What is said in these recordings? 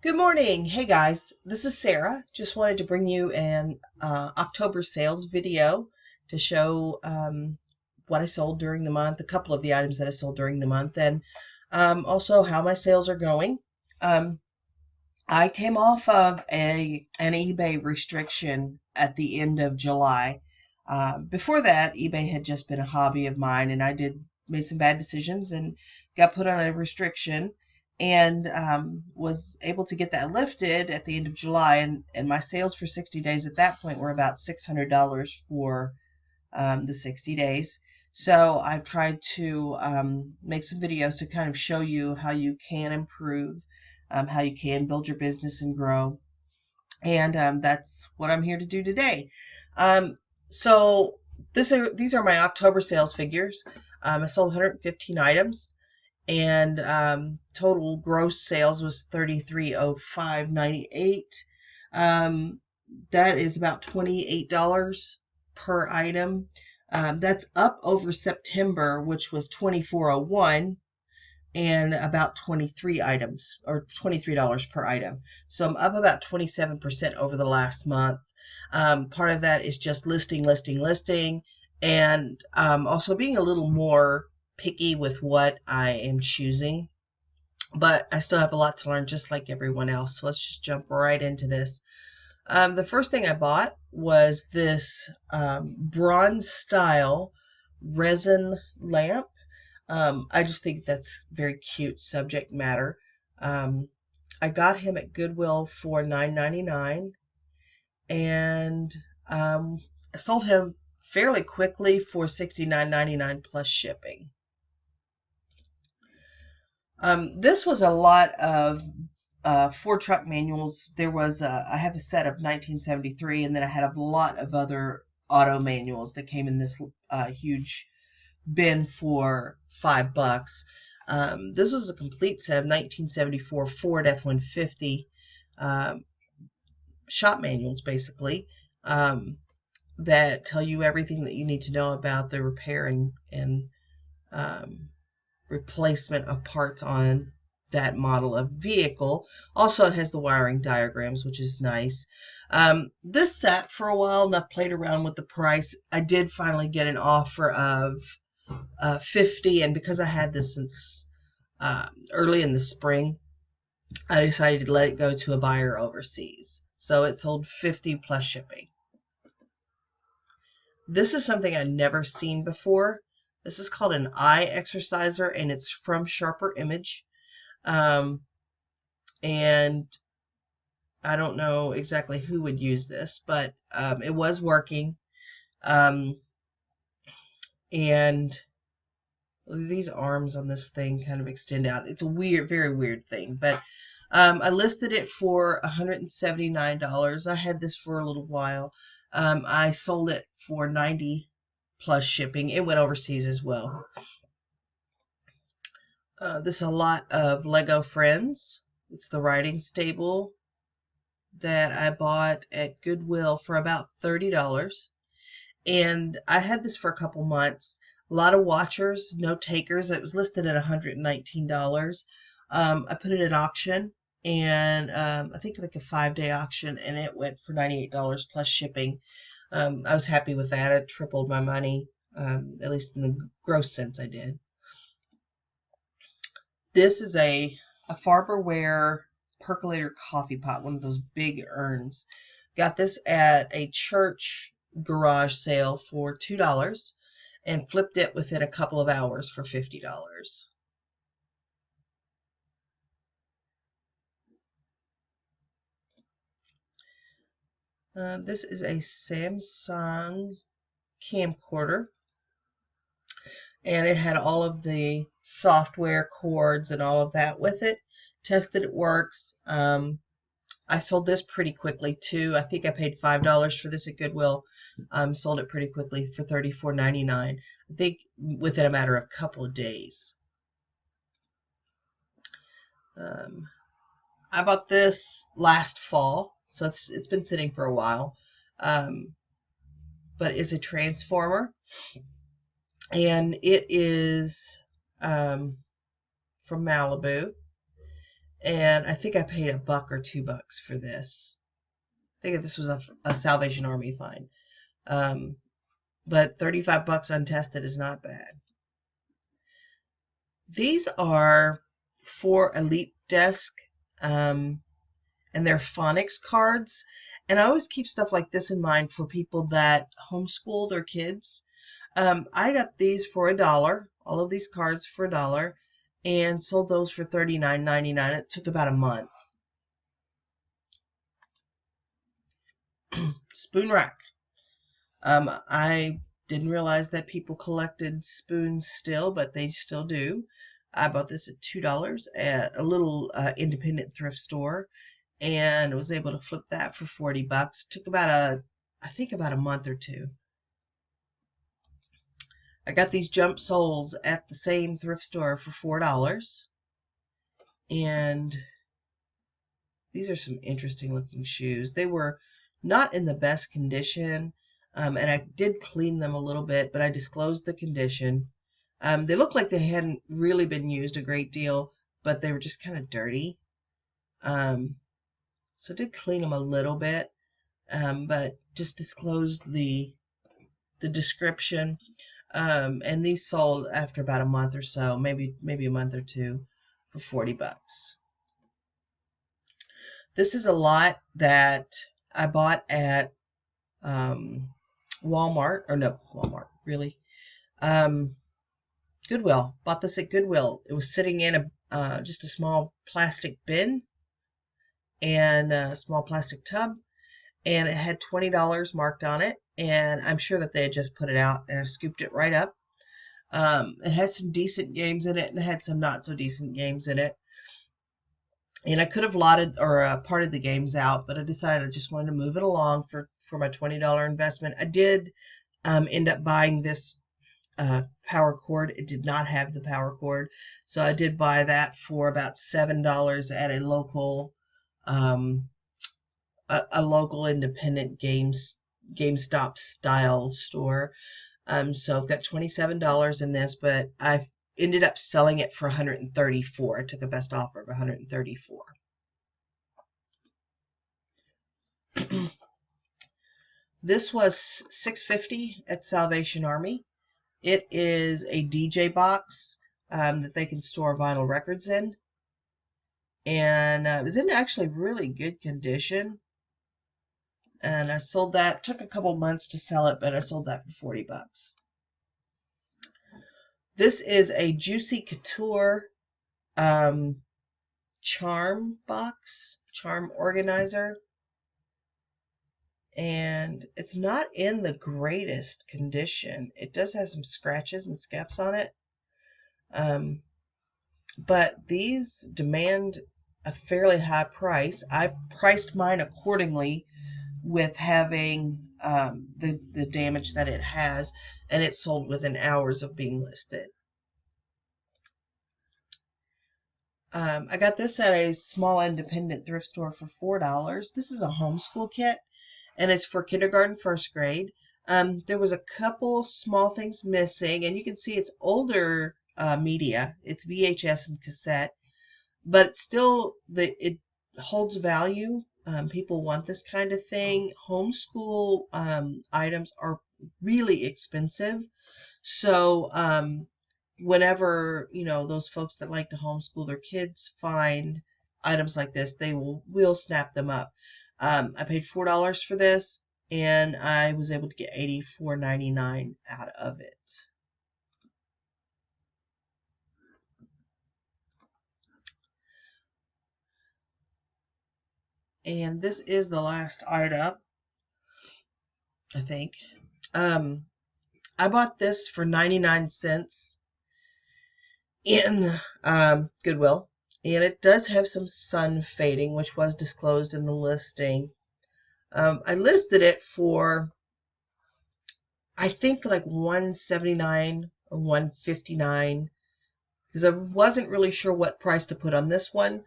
Good morning. Hey guys, this is Sarah. Just wanted to bring you an October sales video to show what I sold during the month, a couple of the items that I sold during the month, and also how my sales are going. I came off of an eBay restriction at the end of July. Before that, eBay had just been a hobby of mine, and I made some bad decisions and got put on a restriction, and was able to get that lifted at the end of July, and my sales for 60 days at that point were about $600 for the 60 days. So I've tried to make some videos to kind of show you how you can improve, how you can build your business and grow, and that's what I'm here to do today. So these are my October sales figures. I sold 115 items. And total gross sales was $33.0598. That is about $28 per item. That's up over September, which was $24.01, and about 23 items, or $23 per item. So I'm up about 27% over the last month. Part of that is just listing, and also being a little more picky with what I am choosing, but I still have a lot to learn just like everyone else. So let's just jump right into this. The first thing I bought was this bronze style resin lamp. I just think that's very cute subject matter. I got him at Goodwill for $9.99, and I sold him fairly quickly for $69.99 plus shipping. This was a lot of Ford truck manuals. There was I have a set of 1973, and then I had a lot of other auto manuals that came in this huge bin for $5. This was a complete set of 1974 Ford F-150 shop manuals, basically, that tell you everything that you need to know about the repair and replacement of parts on that model of vehicle. Also, it has the wiring diagrams, which is nice. This sat for a while, and I played around with the price. I did finally get an offer of $50, and because I had this since early in the spring, I decided to let it go to a buyer overseas. So it sold $50 plus shipping. This is something I'd never seen before. This is called an eye exerciser, and it's from Sharper Image. And I don't know exactly who would use this, but it was working. And these arms on this thing kind of extend out. It's a weird, very weird thing, but I listed it for $179. I had this for a little while. I sold it for $90 plus shipping. It went overseas as well. This is a lot of Lego Friends. It's the writing stable that I bought at Goodwill for about $30. And I had this for a couple months. A lot of watchers, no takers. It was listed at $119. I put it at auction, and I think like a 5-day auction, and it went for $98 plus shipping. I was happy with that. I tripled my money, at least in the gross sense I did. This is a Farberware Percolator Coffee Pot, one of those big urns. Got this at a church garage sale for $2 and flipped it within a couple of hours for $50. This is a Samsung camcorder, and it had all of the software cords and all of that with it. Tested it works. I sold this pretty quickly too. I think I paid $5 for this at Goodwill. Sold it pretty quickly for $34.99. I think within a matter of a couple of days. I bought this last fall, so it's been sitting for a while. But it's a transformer, and it is from Malibu, and I think I paid $1 or $2 for this. I think this was a Salvation Army find. But $35 untested is not bad. These are for Elite Desk, and they're Phonics cards. And I always keep stuff like this in mind for people that homeschool their kids. I got these for $1, all of these cards for $1, and sold those for $39.99. It took about a month. Spoon rack. I didn't realize that people collected spoons still, but they still do. I bought this at $2 at a little independent thrift store, and was able to flip that for $40. Took about I think about a month or two. I got these jump soles at the same thrift store for $4, and these are some interesting looking shoes. They were not in the best condition, and I did clean them a little bit, but I disclosed the condition. They looked like they hadn't really been used a great deal, but they were just kind of dirty. So I did clean them a little bit, but just disclosed the description. And these sold after about a month or so, maybe a month or two, for $40. This is a lot that I bought at Walmart, or no, Walmart, really. Goodwill. Bought this at Goodwill. It was sitting in just a small plastic bin and a small plastic tub, and it had $20 marked on it, and I'm sure that they had just put it out, and I scooped it right up. It had some decent games in it, and it had some not so decent games in it. And I could have lotted or parted the games out, but I decided I just wanted to move it along for my $20 investment. I did end up buying this power cord. It did not have the power cord, so I did buy that for about $7 at a local local independent GameStop style store. So I've got $27 in this, but I've ended up selling it for $134. I took a best offer of $134. This was $6.50 at Salvation Army. It is a DJ box that they can store vinyl records in, and it was in actually really good condition. And I sold that. Took a couple months to sell it, but I sold that for $40. This is a Juicy Couture charm box, charm organizer, and it's not in the greatest condition. It does have some scratches and scaps on it, but these demand a fairly high price. I priced mine accordingly with having the damage that it has, and it sold within hours of being listed. I got this at a small independent thrift store for $4. This is a homeschool kit, and it's for kindergarten, first grade. There was a couple small things missing, and you can see it's older media. It's VHS and cassette, but still it holds value. People want this kind of thing. Homeschool items are really expensive, so whenever those folks that like to homeschool their kids find items like this, they will snap them up. I paid $4 for this, and I was able to get $84.99 out of it. And this is the last item, I think. I bought this for 99 cents in Goodwill, and it does have some sun fading, which was disclosed in the listing. I listed it for, I think, like $179 or $159, because I wasn't really sure what price to put on this one,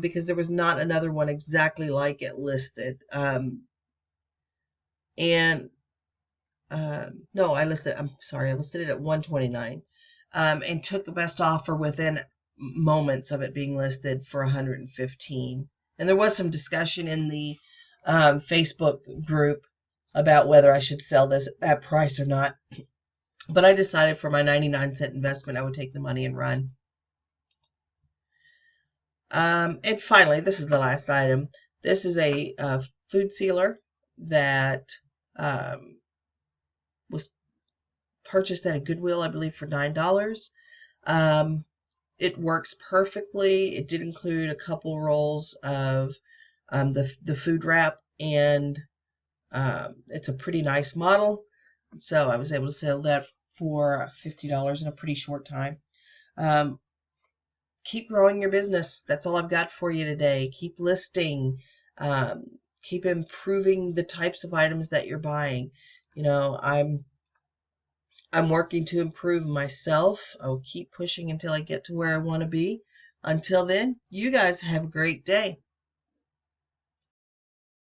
because there was not another one exactly like it listed. No, I listed it at $129, and took the best offer within moments of it being listed for $115. And there was some discussion in the Facebook group about whether I should sell this at that price or not. But I decided for my 99-cent investment, I would take the money and run. And finally, this is the last item. This is a food sealer that was purchased at a Goodwill, I believe, for $9. It works perfectly. It did include a couple rolls of the food wrap, and it's a pretty nice model. So I was able to sell that for $50 in a pretty short time. Keep growing your business. That's all I've got for you today. Keep listing. Keep improving the types of items that you're buying. You know, I'm working to improve myself. I'll keep pushing until I get to where I want to be. Until then, you guys have a great day.